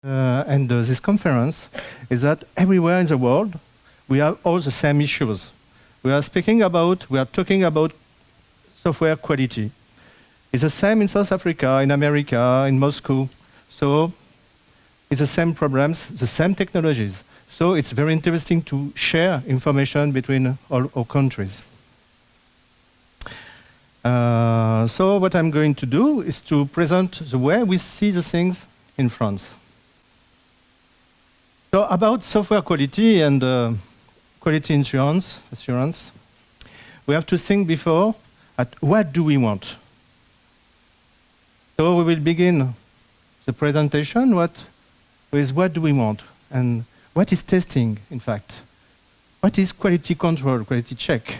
this conference is that everywhere in the world, we have all the same issues. We are talking about software quality. It's the same in South Africa, in America, in Moscow. So it's the same problems, the same technologies. So it's very interesting to share information between all our countries. So what I'm going to do is to present the way we see the things in France. So about software quality and quality assurance, we have to think before at what do we want. So we will begin the presentation with what do we want and what is testing, in fact. What is quality control, quality check?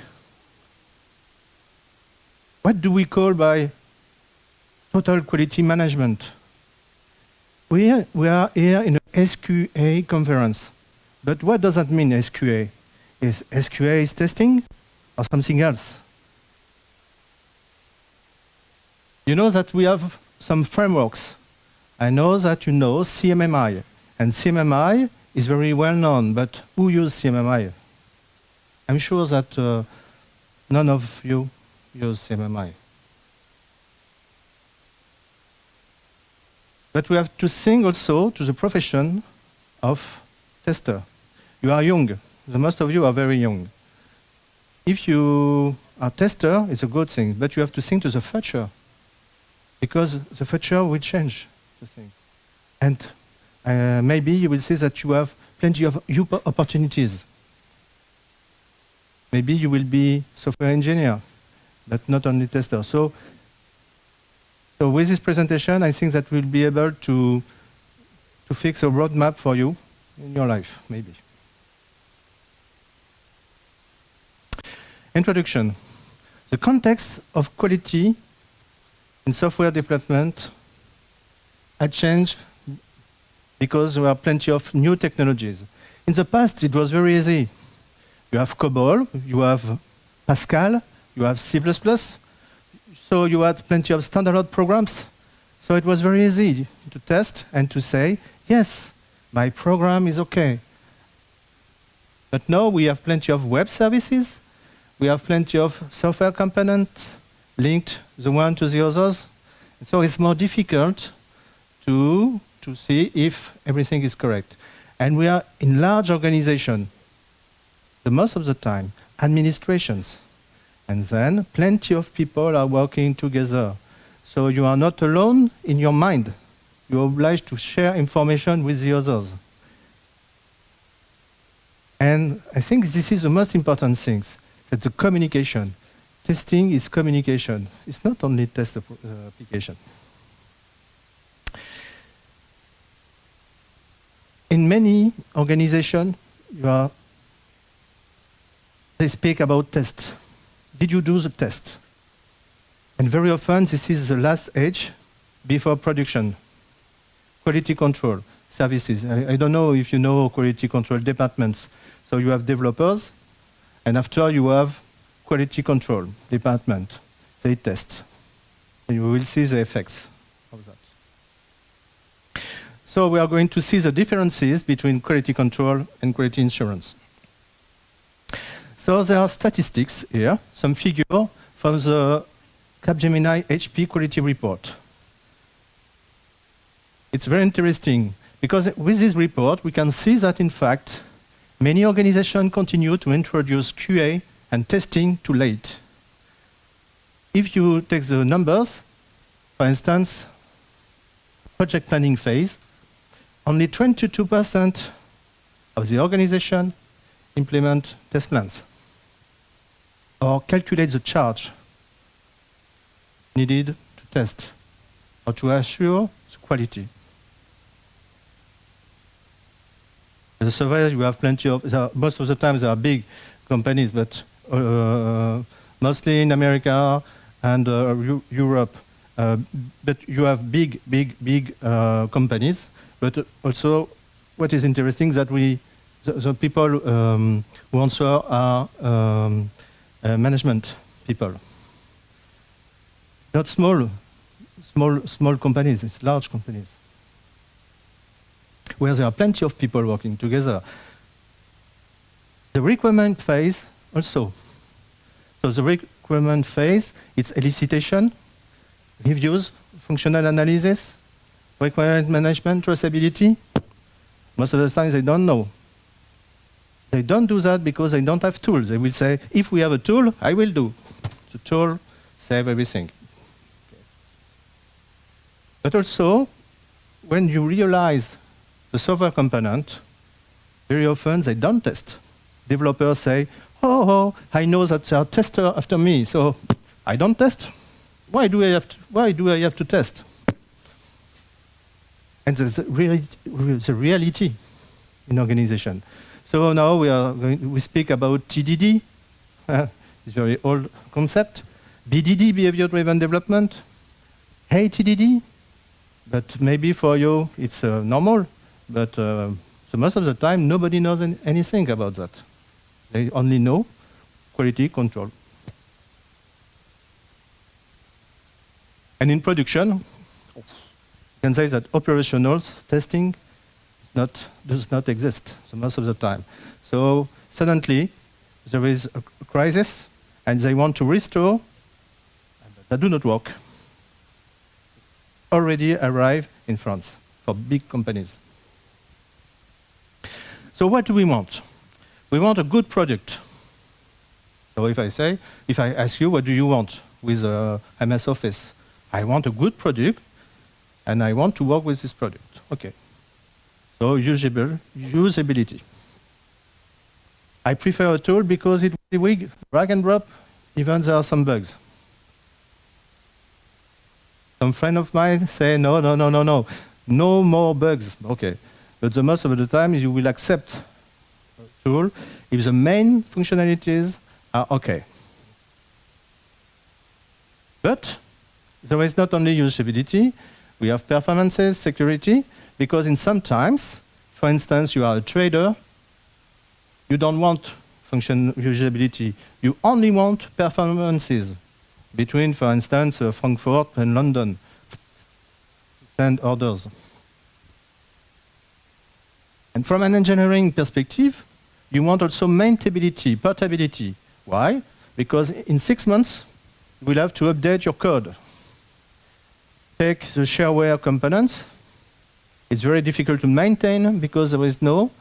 What do we call by total quality management? We are here in a SQA conference. But what does that mean, SQA? Is SQA is testing or something else? You know that we have some frameworks. I know that you know CMMI. And CMMI is very well known, but who uses CMMI? I'm sure that none of you use CMMI. But we have to think also to the profession of tester. You are young. The most of you are very young. If you are tester, it's a good thing, but you have to think to the future, because the future will change the things. And maybe you will see that you have plenty of opportunities. Maybe you will be software engineer, but not only tester. So with this presentation, I think that we'll be able to fix a roadmap for you in your life, maybe. Introduction. The context of quality in software development had changed because there are plenty of new technologies. In the past, it was very easy. You have COBOL, you have Pascal, you have C++, so you had plenty of standard programs. So it was very easy to test and to say, yes, my program is okay. But now we have plenty of web services, we have plenty of software components linked the one to the others. So it's more difficult to see if everything is correct. And we are in large organizations, the most of the time, administrations. And then plenty of people are working together. So you are not alone in your mind. You are obliged to share information with the others. And I think this is the most important thing, that the communication. Testing is communication. It's not only test application. In many organizations, they speak about test. Did you do the test? And very often, this is the last stage before production. Quality control services. I don't know if you know quality control departments. So you have developers, and after you have quality control department. They test. And you will see the effects of that. So we are going to see the differences between quality control and quality assurance. So there are statistics here, some figure from the Capgemini HP quality report. It's very interesting because with this report we can see that in fact many organizations continue to introduce QA and testing too late. If you take the numbers, for instance, project planning phase, only 22% of the organization implement test plans or calculate the charge needed to test or to assure the quality. The survey, you have plenty of, most of the time there are big companies, but mostly in America and Europe. But you have big companies. But also, what is interesting is that the people who answer are management people. Not small companies, it's large companies. where there are plenty of people working together. The requirement phase also. So the requirement phase, it's elicitation, reviews, functional analysis, requirement management, traceability. Most of the time they don't know. They don't do that because they don't have tools. They will say, if we have a tool, I will do. The tool save everything. But also, when you realize the software component, very often they don't test. Developers say, oh, I know that there are testers after me, so I don't test. Why do I have to test? And there's really the reality in organization. So now we speak about TDD. It's a very old concept. BDD, behavior-driven development. Hey, TDD. But maybe for you it's normal. But so most of the time nobody knows anything about that. They only know quality control. And in production, you can say that operational testing does not exist so most of the time. So suddenly there is a crisis and they want to restore, but that do not work. Already arrive in France for big companies. So what do we want? We want a good product. So if I ask you, what do you want with MS Office? I want a good product, and I want to work with this product. Okay. So usability. I prefer a tool because it will be drag and drop, even there are some bugs. Some friend of mine say, no more bugs. Okay. But the most of the time, you will accept a tool if the main functionalities are okay. But there is not only usability, we have performances, security, because in some times, for instance, you are a trader, you don't want function usability, you only want performances between, for instance, Frankfurt and London, send orders. And from an engineering perspective, you want also maintainability, portability. Why? Because in 6 months, you will have to update your code. Take the shareware components. It's very difficult to maintain because there is no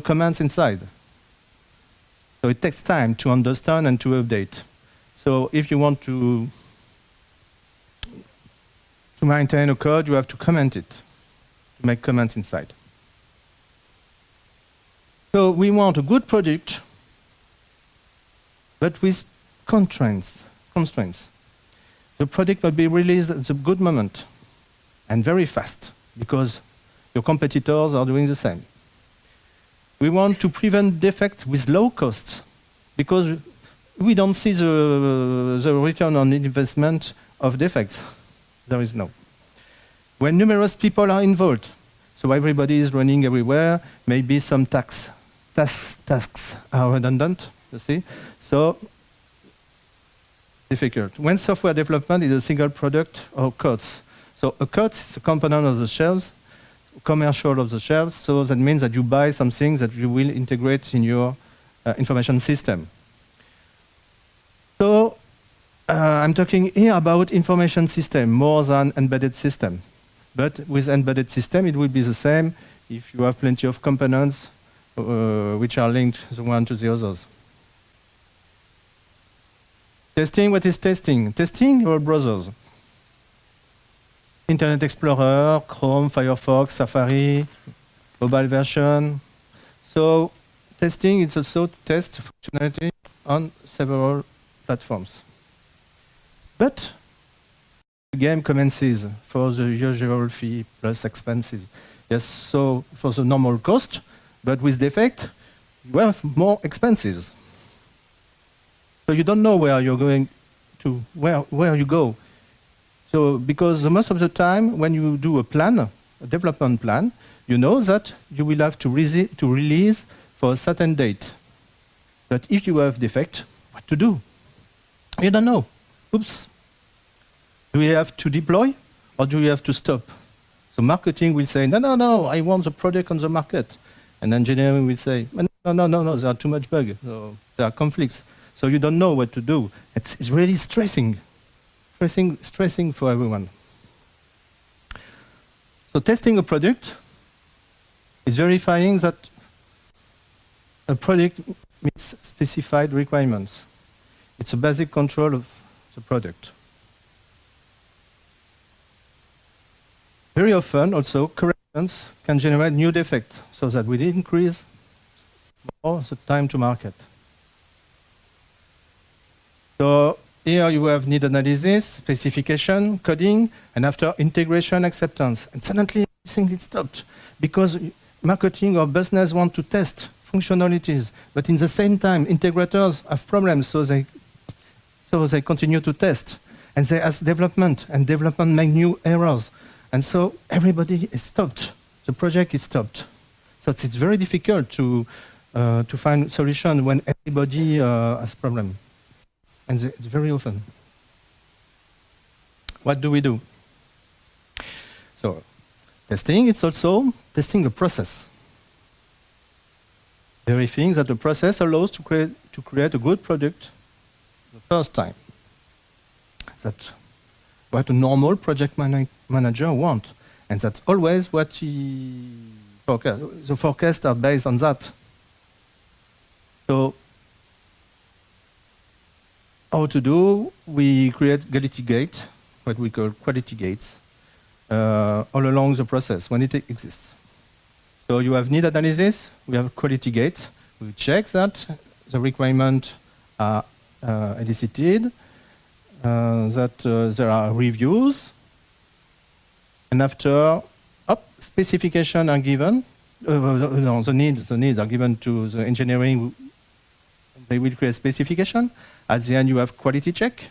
commands inside. So it takes time to understand and to update. So if you want to maintain a code, you have to comment it, to make comments inside. So we want a good product, but with constraints. The product will be released at the good moment and very fast because your competitors are doing the same. We want to prevent defect with low costs because we don't see the return on investment of defects. There is no. When numerous people are involved, so everybody is running everywhere, maybe some tasks are redundant, you see? So, difficult. When software development is a single product or codes. So a code is a component of the shells, commercial of the shells, so that means that you buy something that you will integrate in your information system. So I'm talking here about information system more than embedded system. But with embedded system, it will be the same if you have plenty of components which are linked the one to the others. Testing, what is testing? Testing your browsers. Internet Explorer, Chrome, Firefox, Safari, mobile version. So testing is also to test functionality on several platforms. But the game commences for the usual fee plus expenses. Yes, so for the normal cost, but with defect, you have more expenses. So you don't know where you're going to, where you go. So because most of the time, when you do a plan, a development plan, you know that you will have to release for a certain date. But if you have defect, what to do? You don't know. Oops. Do you have to deploy or do you have to stop So marketing will say, no, no, no, I want the product on the market. And engineering will say, no, no, no, no, there are too much bugs, so there are conflicts. So you don't know what to do. It's really stressing for everyone. So testing a product is verifying that a product meets specified requirements. It's a basic control of the product. Very often, also, corrections can generate new defects, so that we increase more the time to market. So here you have need analysis, specification, coding, and after integration, acceptance. And suddenly everything is stopped because marketing or business want to test functionalities, but in the same time, integrators have problems, so they continue to test. And they ask development, and development make new errors. And so everybody is stopped. The project is stopped. So it's very difficult to find a solution when everybody has problem. And it's very often. What do we do? So testing, it's also testing the process. Verifying that the process allows to create a good product the first time. That's what a normal project manager wants. And that's always what he forecasts. The forecasts are based on that. So how to do? We create quality gate, what we call quality gates, all along the process when it exists. So you have need analysis, we have quality gate. We check that the requirements are elicited, that there are reviews, and after specifications are given. No, the needs are given to the engineering. They will create specification. At the end, you have quality check.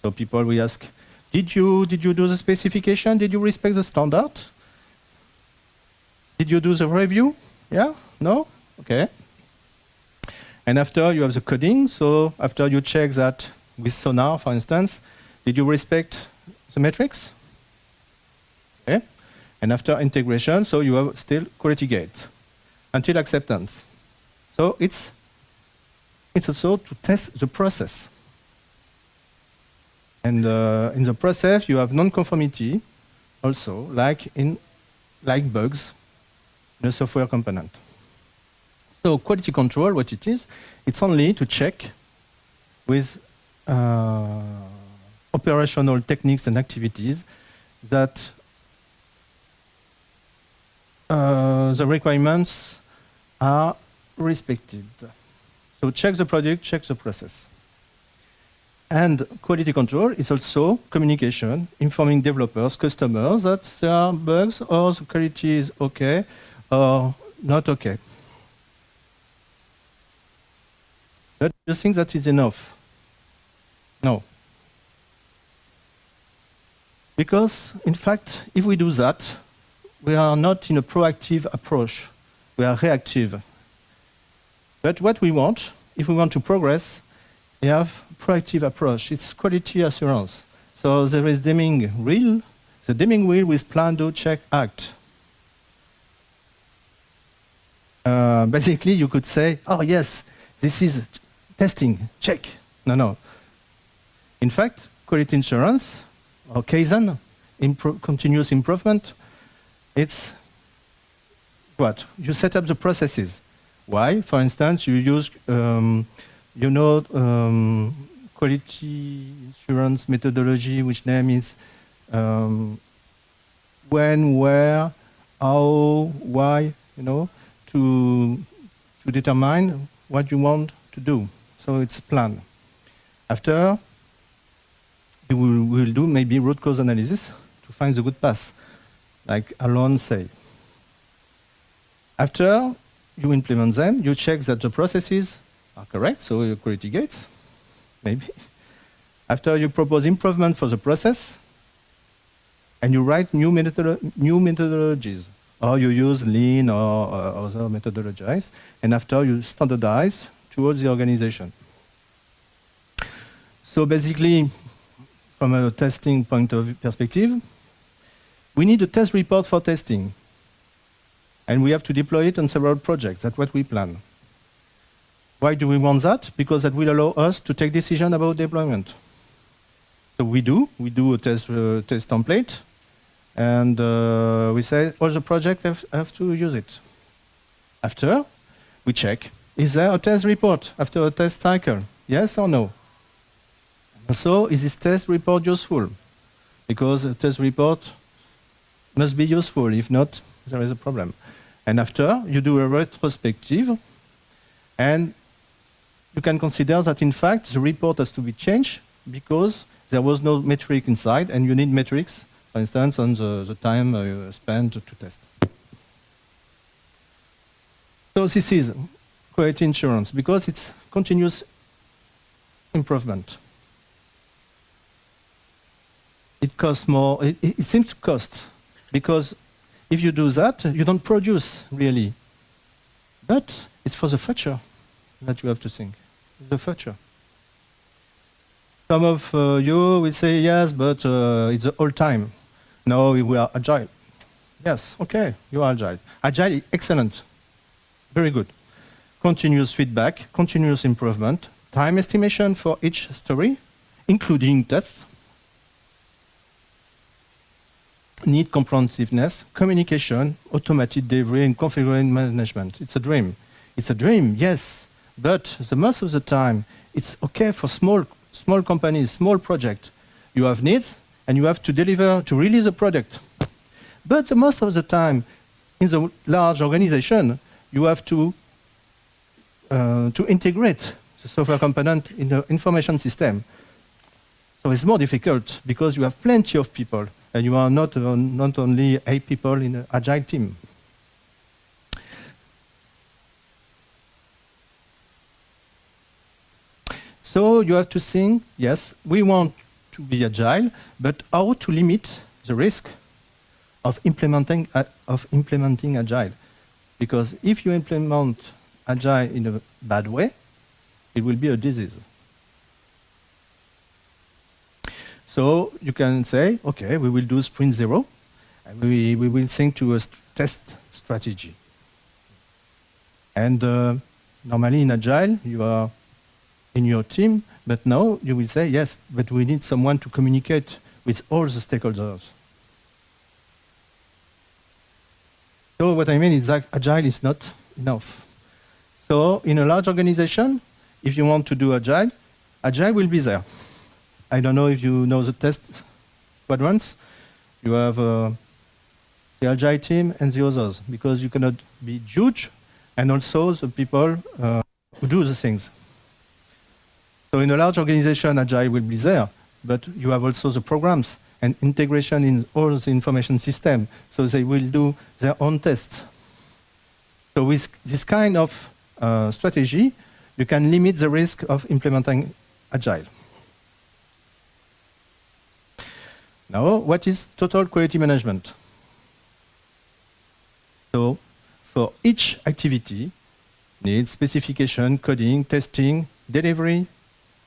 So people will ask, did you do the specification? Did you respect the standard? Did you do the review? Yeah? No? Okay. And after, you have the coding. So after you check that with Sonar, for instance, did you respect the metrics? Okay. And after integration, so you have still quality gate until acceptance. So it's also to test the process. And in the process, you have non-conformity also, like bugs in a software component. So quality control, what it is, it's only to check with operational techniques and activities that the requirements are respected. So check the product, check the process. And quality control is also communication, informing developers, customers that there are bugs or the quality is okay or not okay. But do you think that is enough? No. Because, in fact, if we do that, we are not in a proactive approach. We are reactive. But what we want, if we want to progress, we have proactive approach. It's quality assurance. So there is Deming wheel. The Deming wheel with plan, do, check, act. Basically, you could say, oh yes, this is testing, check. No, no. In fact, quality assurance, or Kaizen, continuous improvement, it's what? You set up the processes. Why? For instance, you use, quality assurance methodology, which name is when, where, how, why, to determine what you want to do. So it's a plan. After, we will do maybe root cause analysis to find the good path, like Alon said. After you implement them, you check that the processes are correct, so your quality gates, maybe. After you propose improvement for the process, and you write new methodologies, or you use lean or other methodologies, and after you standardize towards the organization. So basically, from a testing point of perspective, We need a test report for testing. And we have to deploy it on several projects. That's what we plan. Why do we want that? Because that will allow us to take decisions about deployment. So we do a test template, and we say all the projects have to use it. After, we check, is there a test report after a test cycle? Yes or no? Also, is this test report useful? Because a test report must be useful. If not, there is a problem. And after, you do a retrospective, and you can consider that, in fact, the report has to be changed because there was no metric inside, and you need metrics, for instance, on the time spent to test. So this is quality insurance, because it's continuous improvement. It costs more, it seems to cost, because if you do that, you don't produce, really. But it's for the future that you have to think, the future. Some of you will say, yes, but it's the old time. No, we are agile. Yes, okay, you are agile. Agile, excellent, very good. Continuous feedback, continuous improvement, time estimation for each story, including tests. Need comprehensiveness, communication, automated delivery, and configuration management. It's a dream. It's a dream, yes, but the most of the time, it's okay for small companies, small projects. You have needs, and you have to deliver, to release a product. But the most of the time, in the large organization, you have to integrate the software component in the information system. So it's more difficult because you have plenty of people, and you are not only 8 people in an agile team. So you have to think, yes, we want to be agile, but how to limit the risk of implementing agile? Because if you implement agile in a bad way, it will be a disease. So you can say, okay, we will do sprint 0, and we will think to a test strategy. And normally in agile, you are in your team, but now you will say, yes, but we need someone to communicate with all the stakeholders. So what I mean is that agile is not enough. So in a large organization, if you want to do agile, agile will be there. I don't know if you know the test quadrants. You have the agile team and the others, because you cannot be huge, and also the people who do the things. So in a large organization, agile will be there, but you have also the programs and integration in all the information system, so they will do their own tests. So with this kind of strategy, you can limit the risk of implementing agile. Now, what is total quality management? So for each activity, needs specification, coding, testing, delivery,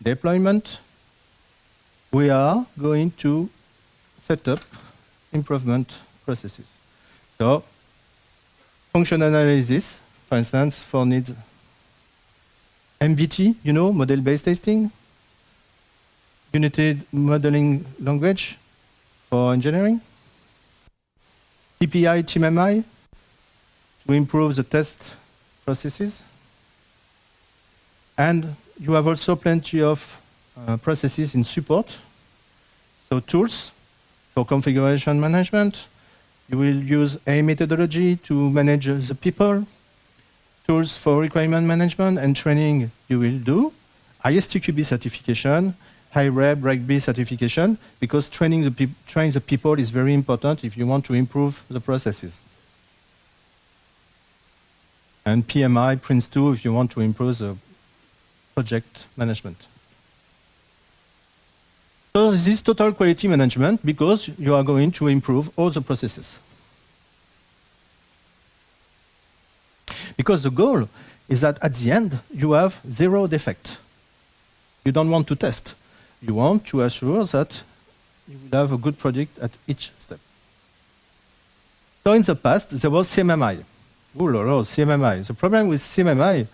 deployment, we are going to set up improvement processes. So functional analysis, for instance, for needs MBT, you know, model-based testing, unity modeling language for engineering, TPI, CMMI, to improve the test processes. And you have also plenty of processes in support. So tools for configuration management. You will use a methodology to manage the people. Tools for requirement management and training you will do. ISTQB certification, HiReb, RegB certification, because training the people is very important if you want to improve the processes. And PMI, Prince2, if you want to improve the project management. So this is total quality management because you are going to improve all the processes. Because the goal is that at the end, you have 0 defect. You don't want to test. You want to assure that you will have a good product at each step. So in the past, there was CMMI. Ooh, la, la, CMMI. The problem with CMMI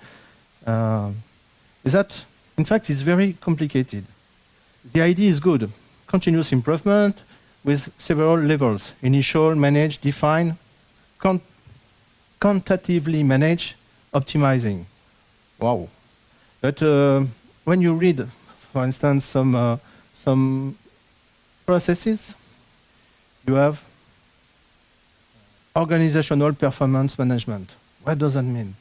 is that, in fact, it's very complicated. The idea is good. Continuous improvement with several levels. Initial, manage, define, quantitatively manage, optimizing. Wow. But when you read, for instance, some processes, you have organizational performance management. What does that mean?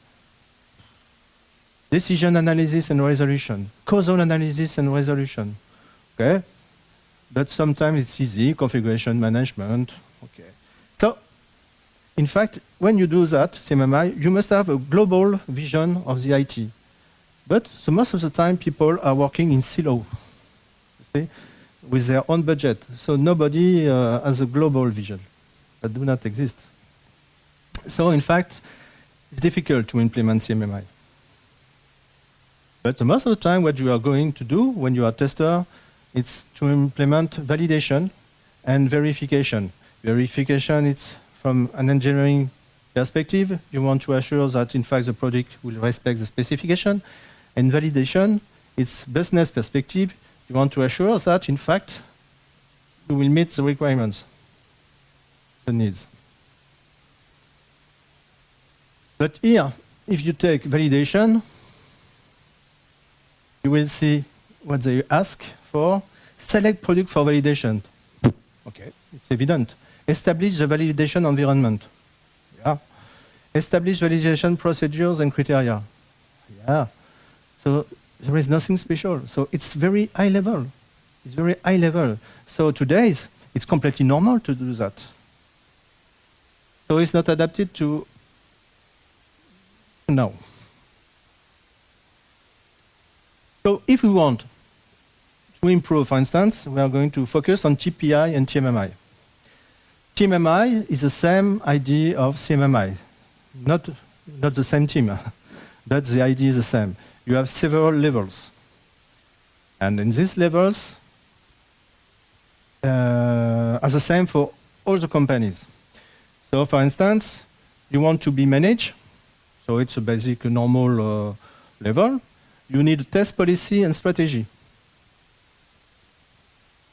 Decision analysis and resolution, causal analysis and resolution. Okay? But sometimes it's easy, configuration management. Okay. So, in fact, when you do that, CMMI, you must have a global vision of the IT. But so most of the time, people are working in silo, okay, with their own budget. So nobody has a global vision. That do not exist. So in fact, it's difficult to implement CMMI. But most of the time, what you are going to do when you are a tester, it's to implement validation and verification. Verification, it's from an engineering perspective. You want to assure that, in fact, the product will respect the specification. And validation, it's business perspective. You want to assure that, in fact, you will meet the requirements, the needs. But here, if you take validation, you will see what they ask for. Select product for validation. Okay, it's evident. Establish the validation environment. Yeah. Establish validation procedures and criteria. Yeah. So there is nothing special. So it's very high level. It's very high level. So today, it's completely normal to do that. So it's not adapted to now. So if we want to improve, for instance, we are going to focus on TPI and TMMI. TMMI is the same idea of CMMI, not the same team, but the idea is the same. You have several levels. And in these levels are the same for all the companies. So for instance, you want to be managed, so it's a basic normal level. You need a test policy and strategy.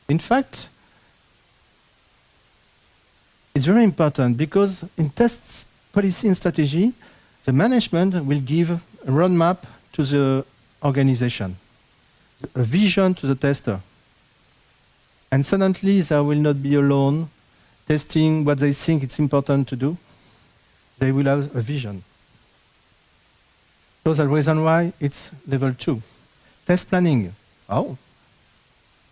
In fact, it's very important because in test policy and strategy, the management will give a roadmap to the organization, a vision to the tester. And suddenly they will not be alone testing what they think it's important to do. They will have a vision. So that's the reason why it's level 2. Test planning. Oh,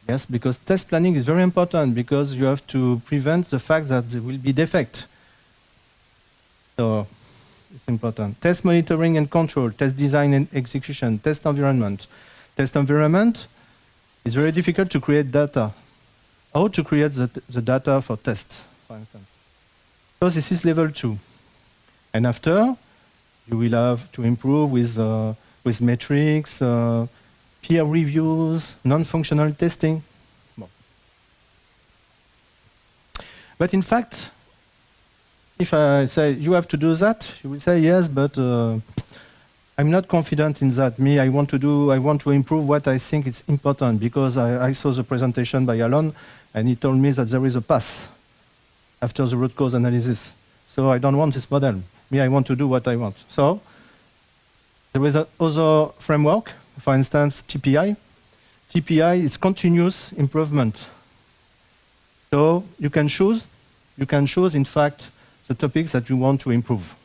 yes, because test planning is very important because you have to prevent the fact that there will be defect. So it's important. Test monitoring and control, test design and execution, test environment. Test environment is very difficult to create data. How to create the data for tests, for instance. So this is level 2. And after, you will have to improve with metrics, peer reviews, non-functional testing. Bon. But in fact, if I say you have to do that, you will say yes, but I'm not confident in that. Me, I want to improve what I think is important because I saw the presentation by Alon and he told me that there is a path after the root cause analysis. So I don't want this model. Me, I want to do what I want. So there is another framework, for instance, TPI. TPI is continuous improvement. So you can choose, in fact, the topics that you want to improve.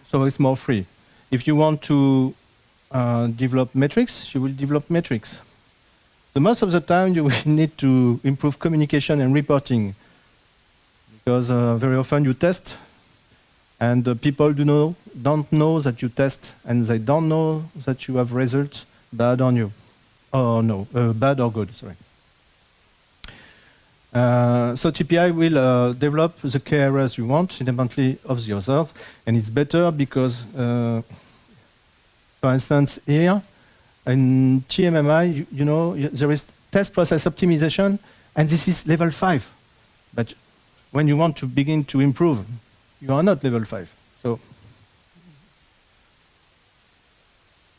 So it's more free. If you want to develop metrics, you will develop metrics. So most of the time, you will need to improve communication and reporting because very often you test and people don't know that you test and they don't know that you have results bad on you. Oh no, bad or good, sorry. So TPI will develop the key areas you want independently of the others, and it's better because, for instance, here in CMMI, you know, there is test process optimization, and this is level 5. But when you want to begin to improve, you are not level 5. So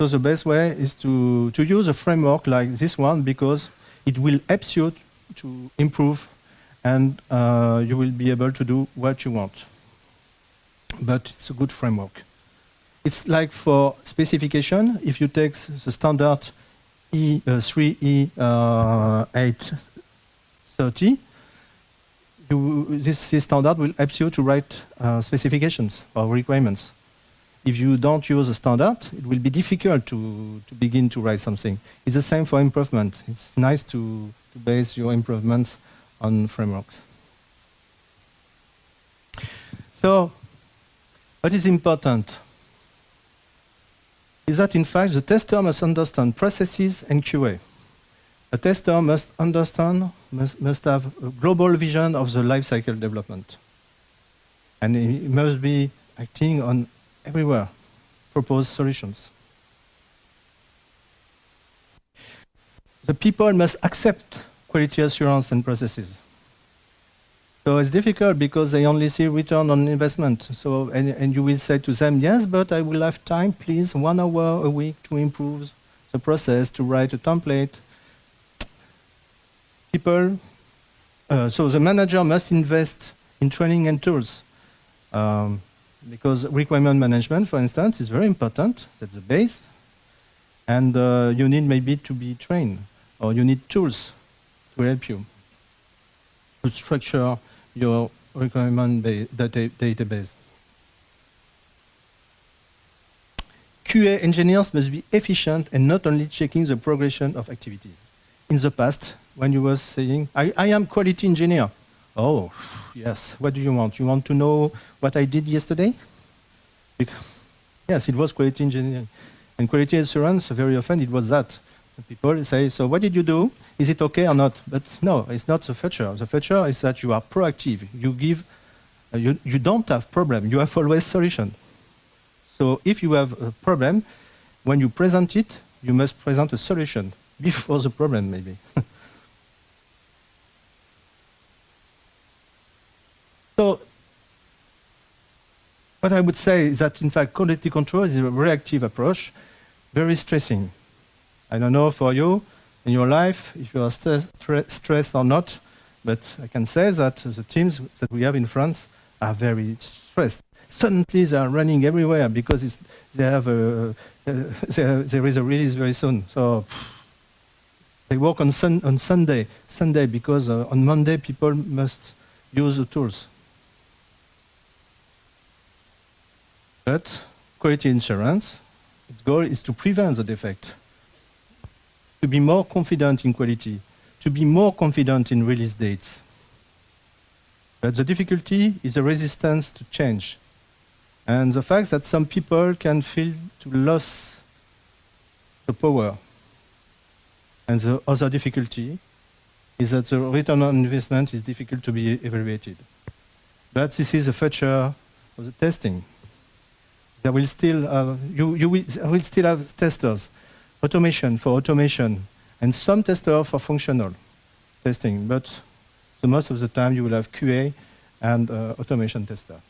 the best way is to use a framework like this one, because it will help you to improve, and you will be able to do what you want. But it's a good framework. It's like for specification, if you take the standard E3E830, this standard will help you to write specifications or requirements. If you don't use a standard, it will be difficult to begin to write something. It's the same for improvement. It's nice to base your improvements on frameworks. So, what is important is that, in fact, the tester must understand processes and QA. A tester must have a global vision of the lifecycle development. And he must be acting on everywhere, propose solutions. The people must accept quality assurance and processes. So it's difficult because they only see return on investment. So, and you will say to them, yes, but I will have time, please, 1 hour a week to improve the process, to write a template. People, so the manager must invest in training and tools. Because requirement management, for instance, is very important. That's the base. And you need maybe to be trained, or you need tools to help you to structure your requirement database. QA engineers must be efficient and not only checking the progression of activities. In the past, when you were saying, I am quality engineer. Oh, yes, what do you want? You want to know what I did yesterday? Yes, it was quality engineering. And quality assurance, very often it was that. People say, so what did you do? Is it okay or not? But no, it's not the future. The future is that you are proactive. You give, you don't have problem. You have always solution. So if you have a problem, when you present it, you must present a solution before the problem, maybe. So what I would say is that, in fact, quality control is a reactive approach, very stressing. I don't know for you, in your life, if you are stressed or not, but I can say that the teams that we have in France are very stressed. Suddenly they are running everywhere because they have there is a release very soon. So they work on Sunday because on Monday people must use the tools. But quality insurance, its goal is to prevent the defect, to be more confident in quality, to be more confident in release dates. But the difficulty is the resistance to change, and the fact that some people can feel to lose the power. And the other difficulty is that the return on investment is difficult to be evaluated. But this is the future of the testing. There will still you will still have testers, automation for automation, and some testers for functional testing. But the most of the time you will have QA and automation tester.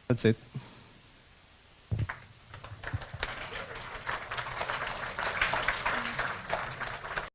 That's it.